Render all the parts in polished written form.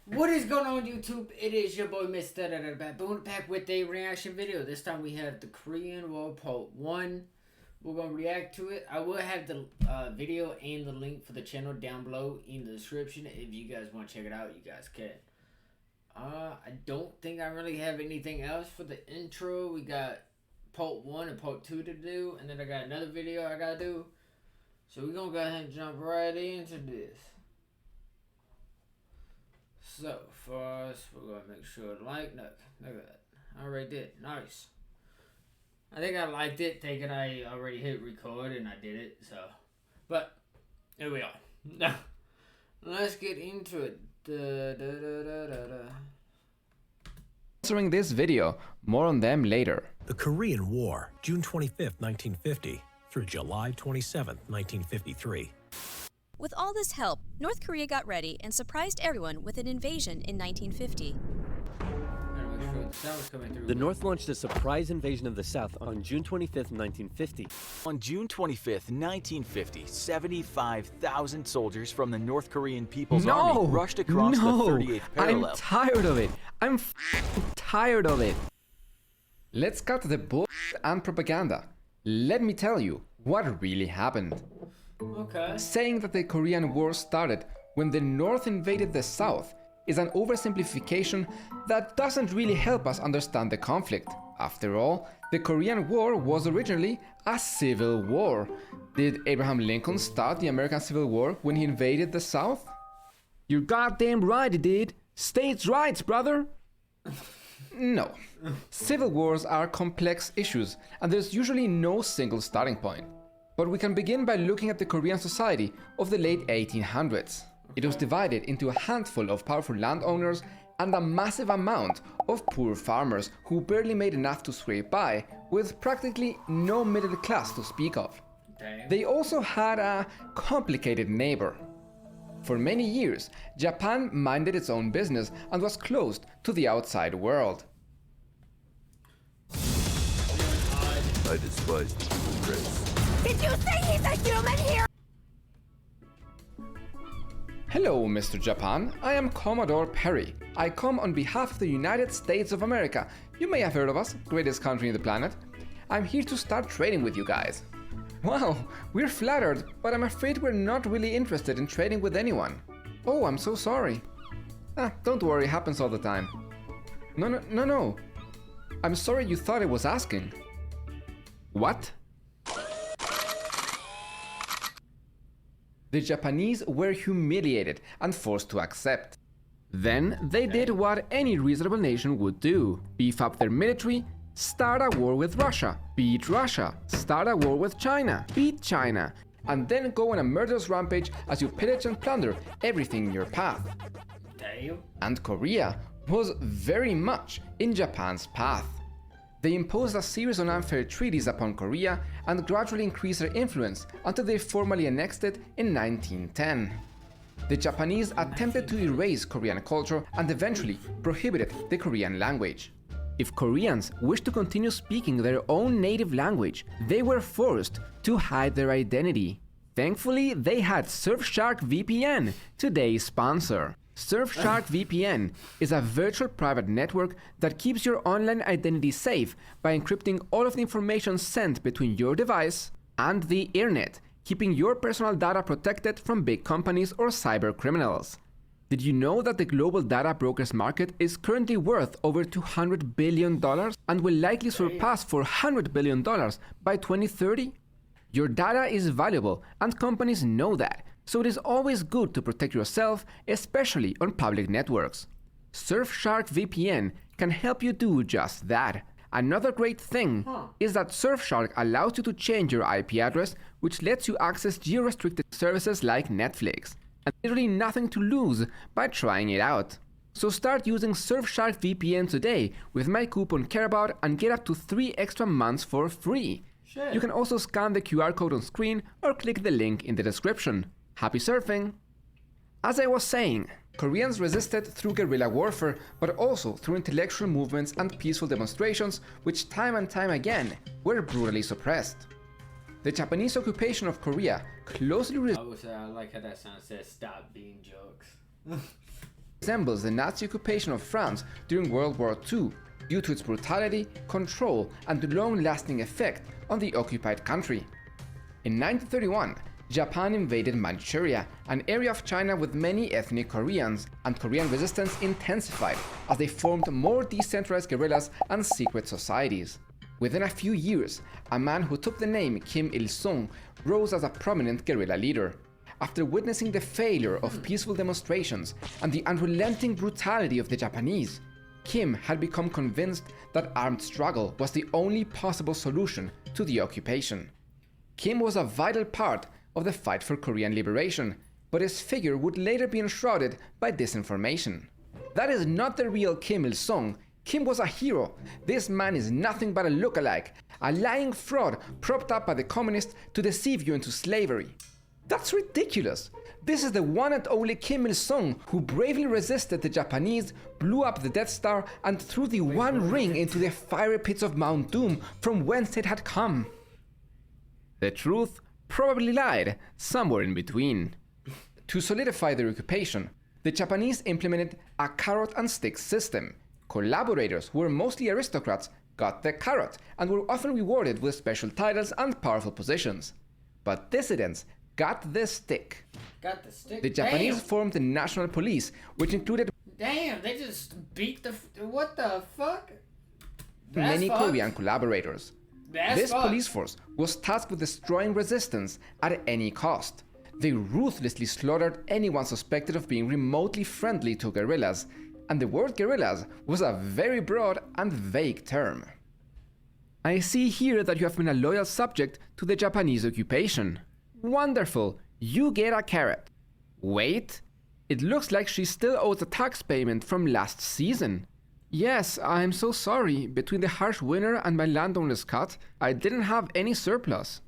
What is going on YouTube? It is your boy MrBaboon back with a reaction video. This time we have the Korean War Part 1. We're going to react to it. I will have the video and the link for the channel down below in the description. If you guys want to check it out, you guys can. I don't think I really have anything else for the intro. We got Part 1 and Part 2 to do. And then I got another video I got to do. So we're going to go ahead and jump right into this. So, first, we're going to make sure to like, look at that. I already did. Nice. I think I liked it, thinking I already hit record and I did it, so. But, here we are. Now, let's get into it. Answering this video, more on them later. The Korean War, June 25, 1950 through July 27, 1953. With all this help, North Korea got ready and surprised everyone with an invasion in 1950. The North launched a surprise invasion of the South on June 25, 1950. On June 25th, 1950, 75,000 soldiers from the North Korean People's Army rushed across the 38th parallel. I'm tired of it. I'm tired of it. Let's cut the bullshit and propaganda. Let me tell you what really happened. Okay. Saying that the Korean War started when the North invaded the South is an oversimplification that doesn't really help us understand the conflict. After all, the Korean War was originally a civil war. Did Abraham Lincoln start the American Civil War when he invaded the South? You're goddamn right he did. States' rights, brother! No. Civil wars are complex issues, and there's usually no single starting point. But we can begin by looking at the Korean society of the late 1800s. It was divided into a handful of powerful landowners and a massive amount of poor farmers who barely made enough to scrape by, with practically no middle class to speak of. Damn. They also had a complicated neighbor. For many years, Japan minded its own business and was closed to the outside world. I despise Chris. Did you say he's a human here? Hello, Mr. Japan. I am Commodore Perry. I come on behalf of the United States of America. You may have heard of us, greatest country on the planet. I'm here to start trading with you guys. Wow, we're flattered, but I'm afraid we're not really interested in trading with anyone. Oh, I'm so sorry. Don't worry, it happens all the time. No. I'm sorry you thought I was asking. What? The Japanese were humiliated and forced to accept. Then they did what any reasonable nation would do: beef up their military, start a war with Russia, beat Russia, start a war with China, beat China, and then go on a murderous rampage as you pillage and plunder everything in your path. Damn. And Korea was very much in Japan's path. They imposed a series of unfair treaties upon Korea and gradually increased their influence until they formally annexed it in 1910. The Japanese attempted to erase Korean culture and eventually prohibited the Korean language. If Koreans wished to continue speaking their own native language, they were forced to hide their identity. Thankfully, they had Surfshark VPN, today's sponsor. Surfshark VPN is a virtual private network that keeps your online identity safe by encrypting all of the information sent between your device and the internet, keeping your personal data protected from big companies or cyber criminals. Did you know that the global data brokers market is currently worth over $200 billion and will likely surpass $400 billion by 2030? Your data is valuable and companies know that. So it is always good to protect yourself, especially on public networks. Surfshark VPN can help you do just that. Another great thing is that Surfshark allows you to change your IP address, which lets you access geo-restricted services like Netflix. And literally nothing to lose by trying it out. So start using Surfshark VPN today with my coupon CAREABOUT and get up to 3 extra months for free. Shit. You can also scan the QR code on screen or click the link in the description. Happy surfing! As I was saying, Koreans resisted through guerrilla warfare, but also through intellectual movements and peaceful demonstrations, which time and time again were brutally suppressed. The Japanese occupation of Korea closely I like how that sound says stop being jokes. resembles the Nazi occupation of France during World War II due to its brutality, control, and long-lasting effect on the occupied country. In 1931, Japan invaded Manchuria, an area of China with many ethnic Koreans, and Korean resistance intensified as they formed more decentralized guerrillas and secret societies. Within a few years, a man who took the name Kim Il-sung rose as a prominent guerrilla leader. After witnessing the failure of peaceful demonstrations and the unrelenting brutality of the Japanese, Kim had become convinced that armed struggle was the only possible solution to the occupation. Kim was a vital part of the fight for Korean liberation, but his figure would later be enshrouded by disinformation. That is not the real Kim Il-sung. Kim was a hero. This man is nothing but a look-alike, a lying fraud propped up by the communists to deceive you into slavery. That's ridiculous. This is the one and only Kim Il-sung who bravely resisted the Japanese, blew up the Death Star, and threw the One Ring into the fiery pits of Mount Doom from whence it had come. The truth probably lied somewhere in between. To solidify their occupation, the Japanese implemented a carrot and stick system. Collaborators, who were mostly aristocrats, got the carrot and were often rewarded with special titles and powerful positions. But dissidents got the stick. Got the stick. The Japanese formed the National Police, which included Damn, they just beat the. What the fuck? many Korean collaborators. This fucked. police force was tasked with destroying resistance at any cost. They ruthlessly slaughtered anyone suspected of being remotely friendly to guerrillas, and the word guerrillas was a very broad and vague term. I see here that you have been a loyal subject to the Japanese occupation. Wonderful, you get a carrot. Wait, it looks like she still owes a tax payment from last season. Yes, I'm so sorry. Between the harsh winter and my landowner's cut, I didn't have any surplus.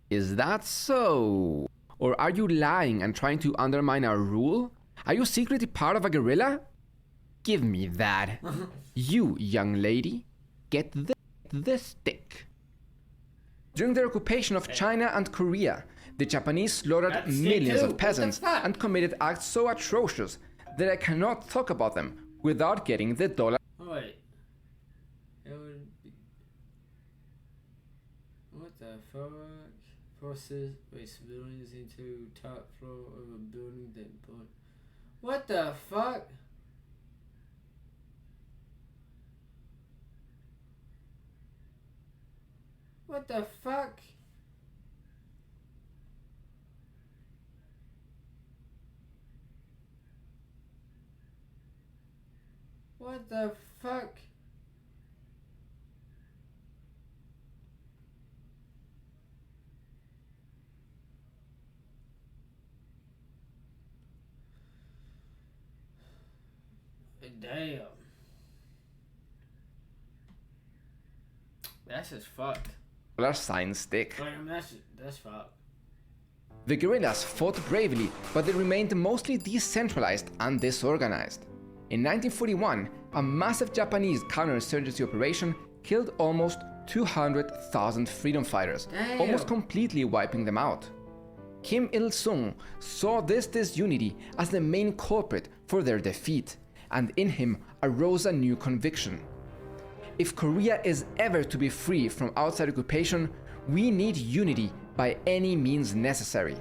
Is that so? Or are you lying and trying to undermine our rule? Are you secretly part of a guerrilla? Give me that. You, young lady, get this stick. During their occupation of China and Korea, the Japanese slaughtered millions of peasants and committed acts so atrocious that I cannot talk about them without getting the dollar. Wait. It would be. What the fuck? Forces civilians into top floor of a building that burned. What the fuck? What the fuck? What the fuck? Damn. That's just fucked. Sign stick. That's fucked. The guerrillas fought bravely, but they remained mostly decentralized and disorganized. In 1941, a massive Japanese counterinsurgency operation killed almost 200,000 freedom fighters, almost completely wiping them out. Kim Il-sung saw this disunity as the main culprit for their defeat, and in him arose a new conviction. If Korea is ever to be free from outside occupation, we need unity by any means necessary.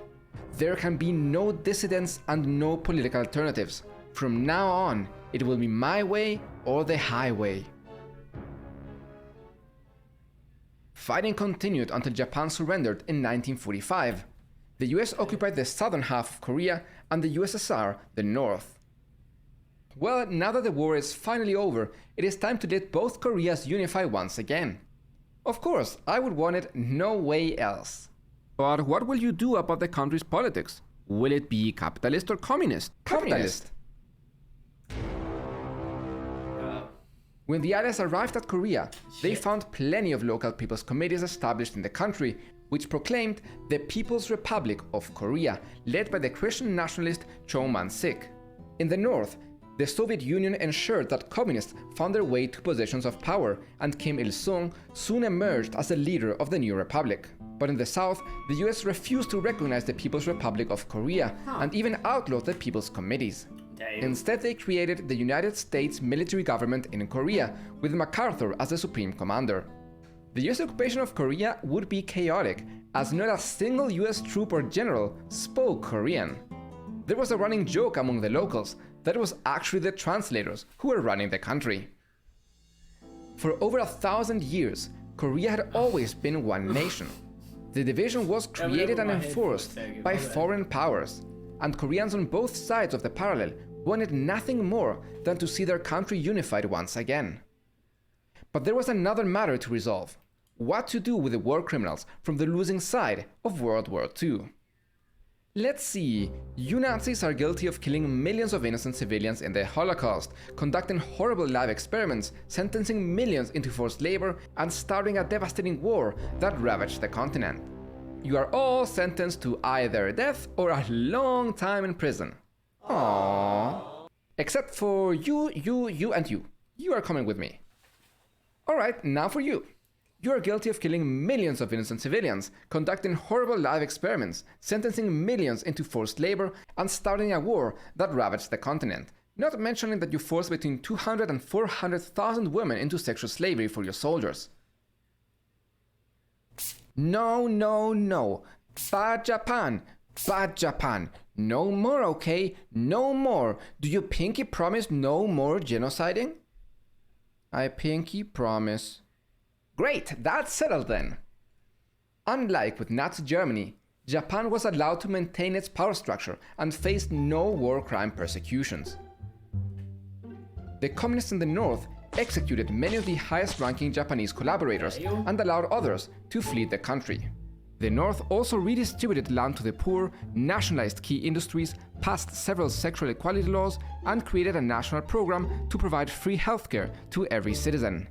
There can be no dissidents and no political alternatives. From now on, it will be my way or the highway. Fighting continued until Japan surrendered in 1945. The US occupied the southern half of Korea and the USSR the north. Well, now that the war is finally over, it is time to let both Koreas unify once again. Of course, I would want it no way else. But what will you do about the country's politics? Will it be capitalist or communist? Capitalist. When the Allies arrived at Korea, they found plenty of local people's committees established in the country, which proclaimed the People's Republic of Korea, led by the Christian nationalist Cho Man-sik. In the north, the Soviet Union ensured that communists found their way to positions of power, and Kim Il-sung soon emerged as the leader of the new republic. But in the south, the US refused to recognize the People's Republic of Korea and even outlawed the People's Committees. Damn. Instead, they created the United States military government in Korea, with MacArthur as the supreme commander. The US occupation of Korea would be chaotic, as not a single US troop or general spoke Korean. There was a running joke among the locals that it was actually the translators who were running the country. For over 1,000 years, Korea had always been one nation. The division was created and enforced by foreign powers, and Koreans on both sides of the parallel wanted nothing more than to see their country unified once again. But there was another matter to resolve: what to do with the war criminals from the losing side of World War II. Let's see, you Nazis are guilty of killing millions of innocent civilians in the Holocaust, conducting horrible lab experiments, sentencing millions into forced labor, and starting a devastating war that ravaged the continent. You are all sentenced to either death or a long time in prison. Aww. Except for you, and you. You are coming with me. Alright, now for you. You are guilty of killing millions of innocent civilians, conducting horrible live experiments, sentencing millions into forced labor, and starting a war that ravaged the continent. Not mentioning that you forced between 200 and 400,000 women into sexual slavery for your soldiers. No, no, no. Bad Japan. Bad Japan. No more, okay? No more. Do you pinky promise no more genociding? I pinky promise. Great, that's settled then. Unlike with Nazi Germany, Japan was allowed to maintain its power structure and faced no war crime persecutions. The communists in the north executed many of the highest-ranking Japanese collaborators and allowed others to flee the country. The north also redistributed land to the poor, nationalized key industries, passed several sexual equality laws, and created a national program to provide free healthcare to every citizen.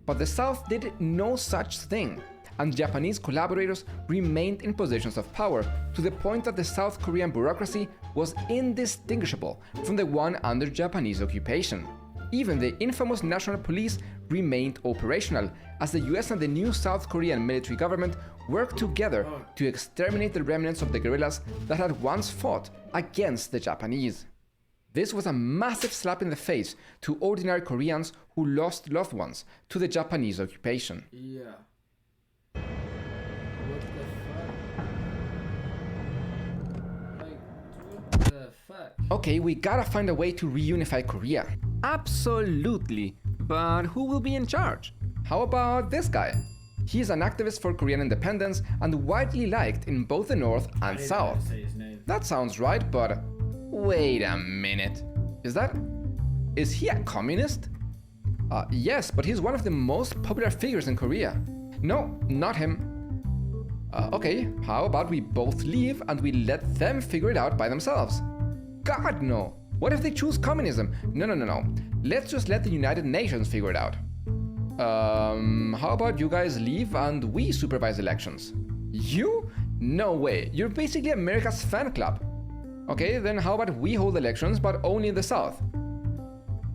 But the South did no such thing, and Japanese collaborators remained in positions of power to the point that the South Korean bureaucracy was indistinguishable from the one under Japanese occupation. Even the infamous National Police remained operational, as the US and the new South Korean military government worked together to exterminate the remnants of the guerrillas that had once fought against the Japanese. This was a massive slap in the face to ordinary Koreans who lost loved ones to the Japanese occupation. Yeah. What the fuck? Okay, we gotta find a way to reunify Korea. Absolutely. But who will be in charge? How about this guy? He is an activist for Korean independence and widely liked in both the North and South. That sounds right, but wait a minute. Is he a communist? Yes, but he's one of the most popular figures in Korea. No, not him. Okay, how about we both leave and we let them figure it out by themselves? God, no. What if they choose communism? No. Let's just let the United Nations figure it out. How about you guys leave and we supervise elections? You? No way. You're basically America's fan club. Okay, then how about we hold elections, but only in the South?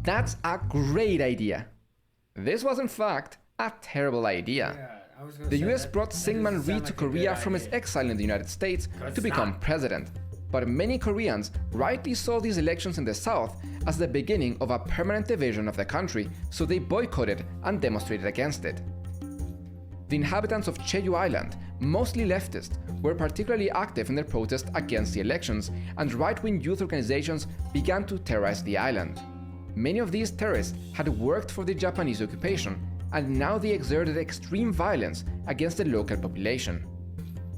That's a great idea. This was, in fact, a terrible idea. The US brought Syngman Rhee to Korea from his exile in the United States to become president. But many Koreans rightly saw these elections in the South as the beginning of a permanent division of the country, so they boycotted and demonstrated against it. The inhabitants of Jeju Island, mostly leftist, were particularly active in their protest against the elections, and right-wing youth organizations began to terrorize the island. Many of these terrorists had worked for the Japanese occupation, and now they exerted extreme violence against the local population.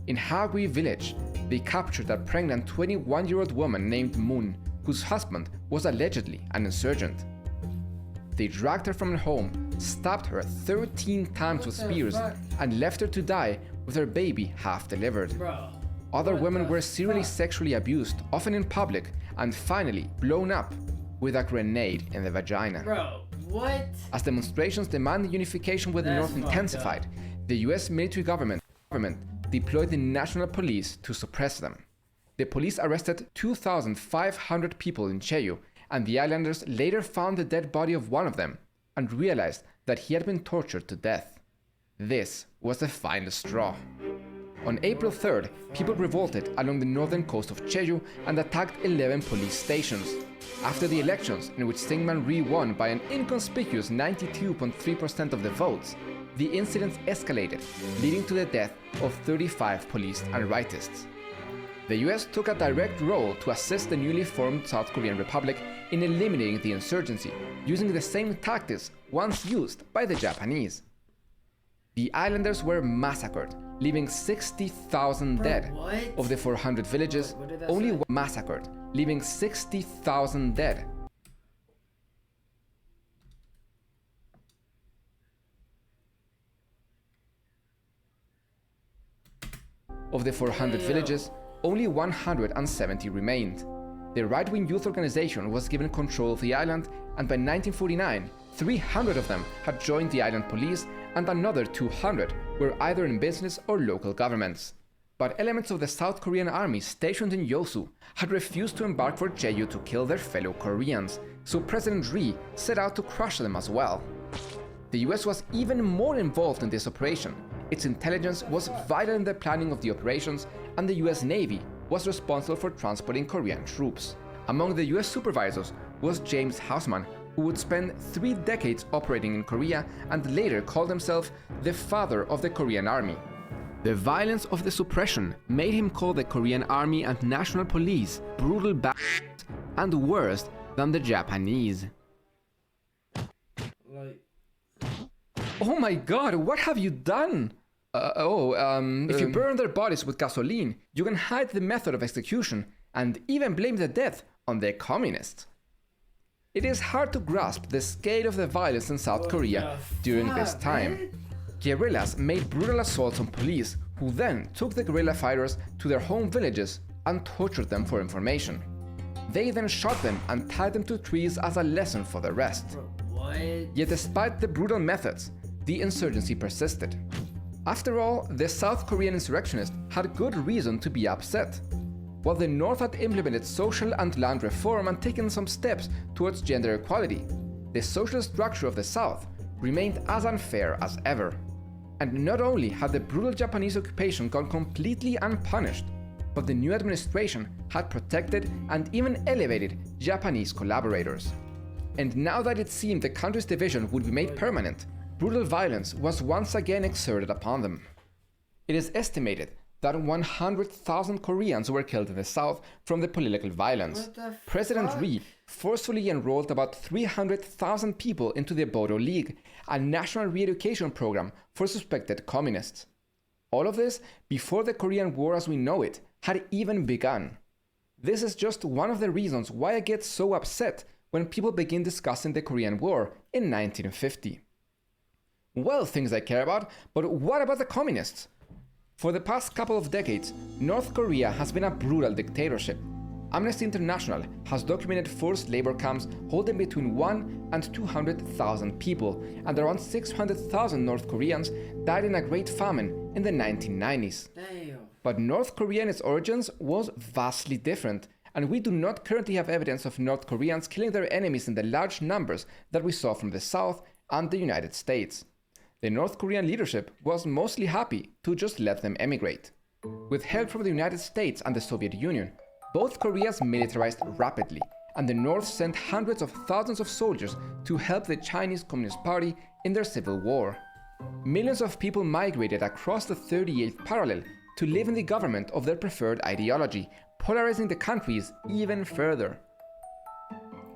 In Hagui village, they captured a pregnant 21-year-old woman named Moon, whose husband was allegedly an insurgent. They dragged her from her home, stabbed her 13 times with spears, and left her to die with her baby half delivered. Other women were serially sexually abused, often in public, and finally blown up with a grenade in the vagina. Bro, what? As demonstrations demanding unification with the North intensified, the US military government deployed the National Police to suppress them. The police arrested 2,500 people in Jeju, and the islanders later found the dead body of one of them and realized that he had been tortured to death. This was the final straw. On April 3rd, people revolted along the northern coast of Jeju and attacked 11 police stations. After the elections, in which Syngman Rhee won by an inconspicuous 92.3% of the votes, the incidents escalated, leading to the death of 35 police and rightists. The US took a direct role to assist the newly formed South Korean Republic in eliminating the insurgency, using the same tactics once used by the Japanese. The islanders were massacred, leaving 60,000 dead. What? Of the 400 villages, What did that only say? one massacred, leaving 60,000 dead. Of the 400 villages, only 170 remained. The right-wing youth organization was given control of the island, and by 1949, 300 of them had joined the island police, and another 200 were either in business or local governments. But elements of the South Korean army stationed in Yosu had refused to embark for Jeju to kill their fellow Koreans, so President Rhee set out to crush them as well. The US was even more involved in this operation. Its intelligence was vital in the planning of the operations, and the US Navy was responsible for transporting Korean troops. Among the US supervisors was James Houseman, who would spend 3 decades operating in Korea and later called himself the father of the Korean army. The violence of the suppression made him call the Korean army and national police brutal bastards and worse than the Japanese. Like, Oh my god, what have you done? If you burn their bodies with gasoline, you can hide the method of execution and even blame the death on the communists. It is hard to grasp the scale of the violence in South Korea during this time. Guerrillas made brutal assaults on police, who then took the guerrilla fighters to their home villages and tortured them for information. They then shot them and tied them to trees as a lesson for the rest. what? Yet despite the brutal methods, the insurgency persisted. After all, the South Korean insurrectionists had good reason to be upset. While the North had implemented social and land reform and taken some steps towards gender equality, the social structure of the South remained as unfair as ever. And not only had the brutal Japanese occupation gone completely unpunished, but the new administration had protected and even elevated Japanese collaborators. And now that it seemed the country's division would be made permanent, brutal violence was once again exerted upon them. It is estimated that 100,000 Koreans were killed in the South from the political violence. What the President fuck? Rhee forcefully enrolled about 300,000 people into the Bodo League, a national re-education program for suspected communists. All of this before the Korean War as we know it had even begun. This is just one of the reasons why I get so upset when people begin discussing the Korean War in 1950. Well, things I care about, but what about the communists? For the past couple of decades, North Korea has been a brutal dictatorship. Amnesty International has documented forced labor camps holding between 1 and 200,000 people, and around 600,000 North Koreans died in a Great Famine in the 1990s. Damn. But North Korea in its origins was vastly different, and we do not currently have evidence of North Koreans killing their enemies in the large numbers that we saw from the South and the United States. The North Korean leadership was mostly happy to just let them emigrate. With help from the United States and the Soviet Union, both Koreas militarized rapidly, and the North sent hundreds of thousands of soldiers to help the Chinese Communist Party in their civil war. Millions of people migrated across the 38th parallel to live in the government of their preferred ideology, polarizing the countries even further.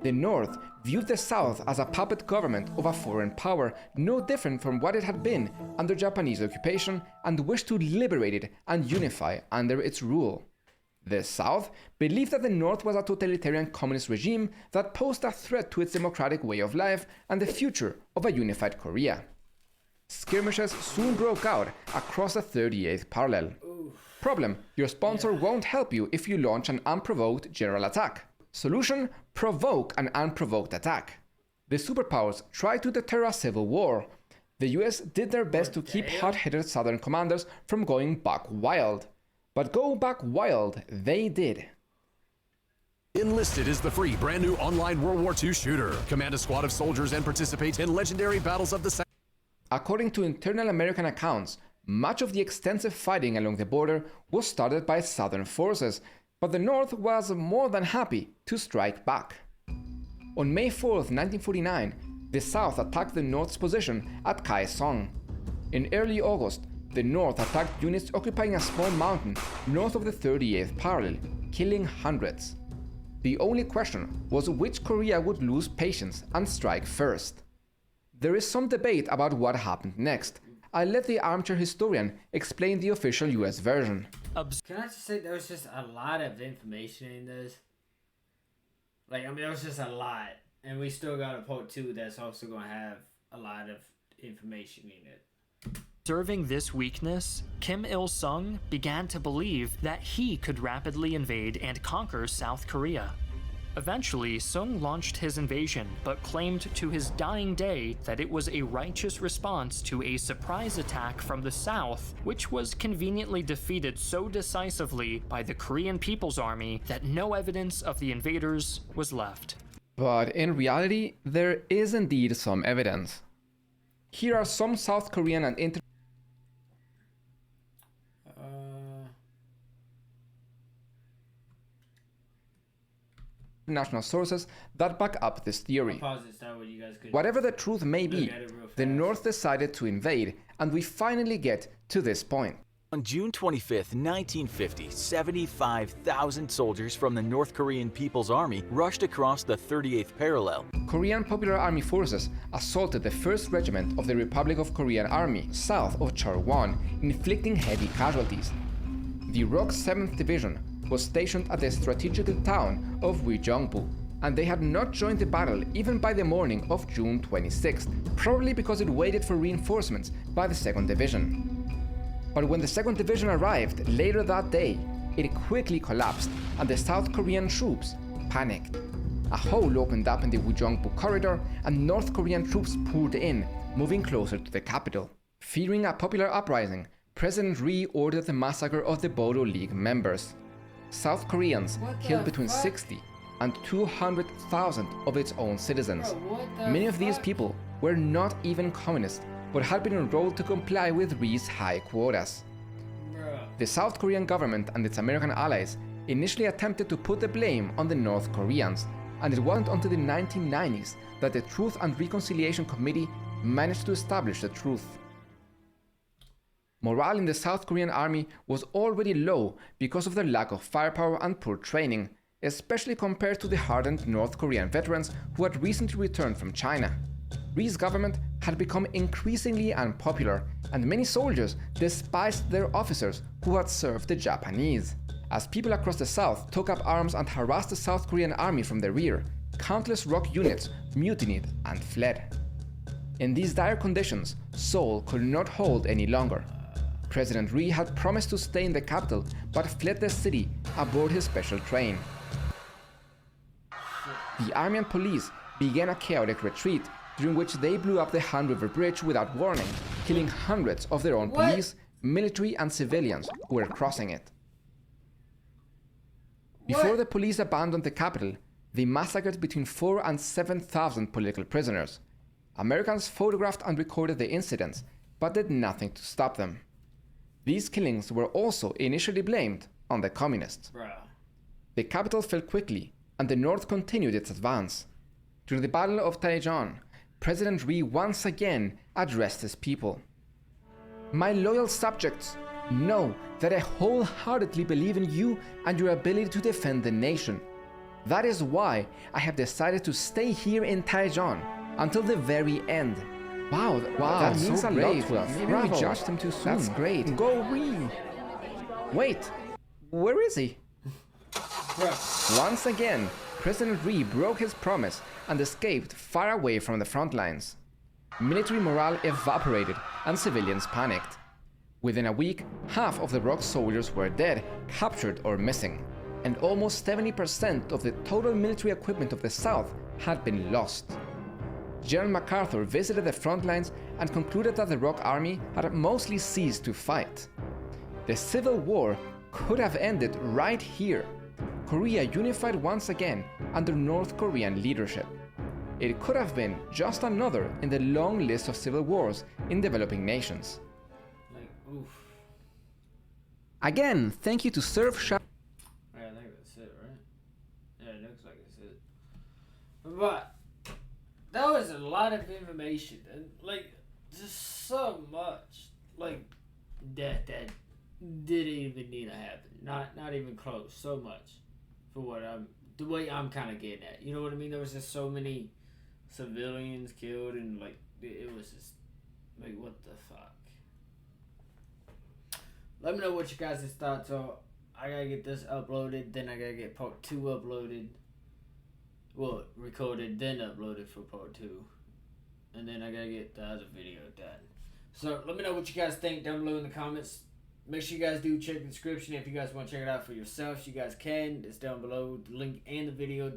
The North viewed the South as a puppet government of a foreign power, no different from what it had been under Japanese occupation, and wished to liberate it and unify under its rule. The South believed that the North was a totalitarian communist regime that posed a threat to its democratic way of life and the future of a unified Korea. Skirmishes soon broke out across the 38th parallel. Problem: your sponsor won't help you if you launch an unprovoked general attack. Solution: provoke an unprovoked attack. The superpowers tried to deter a civil war. The US did their best to keep hot-headed Southern commanders from going buck wild. But go buck wild they did. Enlisted is the free, brand new online World War II shooter. Command a squad of soldiers and participate in legendary battles of the South. According to internal American accounts, much of the extensive fighting along the border was started by Southern forces, but the North was more than happy to strike back. On May 4th, 1949, the South attacked the North's position at Kaesong. In early August, the North attacked units occupying a small mountain north of the 38th parallel, killing hundreds. The only question was which Korea would lose patience and strike first. There is some debate about what happened next. I'll let the armchair historian explain the official US version. Can I just say there was just a lot of information in this? Like, I mean, there was just a lot. And we still got a part 2 that's also going to have a lot of information in it. Observing this weakness, Kim Il-sung began to believe that he could rapidly invade and conquer South Korea. Eventually, Sung launched his invasion, but claimed to his dying day that it was a righteous response to a surprise attack from the South, which was conveniently defeated so decisively by the Korean People's Army that no evidence of the invaders was left. But in reality, there is indeed some evidence. Here are some South Korean and international sources that back up this theory. Whatever the truth may be, the North decided to invade, and we finally get to this point. On June 25, 1950, 75,000 soldiers from the North Korean People's Army rushed across the 38th parallel. Korean Popular Army forces assaulted the 1st Regiment of the Republic of Korean Army south of Chorwon, inflicting heavy casualties. The ROK 7th Division was stationed at the strategical town of Uijeongbu, and they had not joined the battle even by the morning of June 26th, probably because it waited for reinforcements by the 2nd Division. But when the 2nd Division arrived later that day, it quickly collapsed and the South Korean troops panicked. A hole opened up in the Uijeongbu corridor and North Korean troops poured in, moving closer to the capital. Fearing a popular uprising, President Ri ordered the massacre of the Bodo League members. South Koreans killed between 60 and 200,000 of its own citizens. Many of these people were not even communists, but had been enrolled to comply with Ri's high quotas. The South Korean government and its American allies initially attempted to put the blame on the North Koreans, and it wasn't until the 1990s that the Truth and Reconciliation Committee managed to establish the truth. Morale in the South Korean army was already low because of their lack of firepower and poor training, especially compared to the hardened North Korean veterans who had recently returned from China. Ri's government had become increasingly unpopular, and many soldiers despised their officers who had served the Japanese. As people across the South took up arms and harassed the South Korean army from the rear, countless ROK units mutinied and fled. In these dire conditions, Seoul could not hold any longer. President Ri had promised to stay in the capital, but fled the city aboard his special train. The army and police began a chaotic retreat, during which they blew up the Han River Bridge without warning, killing hundreds of their own police, military and civilians who were crossing it. Before the police abandoned the capital, they massacred between 4,000 and 7,000 political prisoners. Americans photographed and recorded the incidents, but did nothing to stop them. These killings were also initially blamed on the communists. The capital fell quickly, and the North continued its advance. During the Battle of Daejeon, President Ri once again addressed his people. "My loyal subjects, know that I wholeheartedly believe in you and your ability to defend the nation. That is why I have decided to stay here in Daejeon until the very end." Wow, that means so a lot to us. Maybe we judged him too soon. That's great. Go Ri! Wait, where is he? Once again, President Ri broke his promise and escaped far away from the front lines. Military morale evaporated and civilians panicked. Within a week, half of the ROK soldiers were dead, captured or missing, and almost 70% of the total military equipment of the South had been lost. General MacArthur visited the front lines and concluded that the ROK army had mostly ceased to fight. The Civil War could have ended right here. Korea unified once again under North Korean leadership. It could have been just another in the long list of civil wars in developing nations. Again, thank you to Surf Shop. I think that's it, right? Yeah, it looks like it's it. But that was a lot of information, and like just so much, like that didn't even need to happen. Not even close. So much for what the way I'm kind of getting at. You know what I mean? There was just so many civilians killed, and like it was just like, what the fuck. Let me know what you guys' thoughts are. I gotta get this uploaded, then I gotta get part 2 uploaded. Well, recorded, then uploaded for part 2. And then I gotta get the other video done. So let me know what you guys think down below in the comments. Make sure you guys do check the description if you guys want to check it out for yourselves. You guys can. It's down below. The link and the video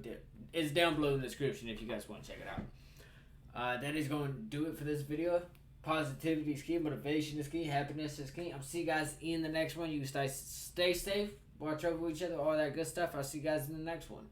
is down below in the description if you guys want to check it out. That is going to do it for this video. Positivity is key. Motivation is key. Happiness is key. I'll see you guys in the next one. You stay safe. Watch over each other. All that good stuff. I'll see you guys in the next one.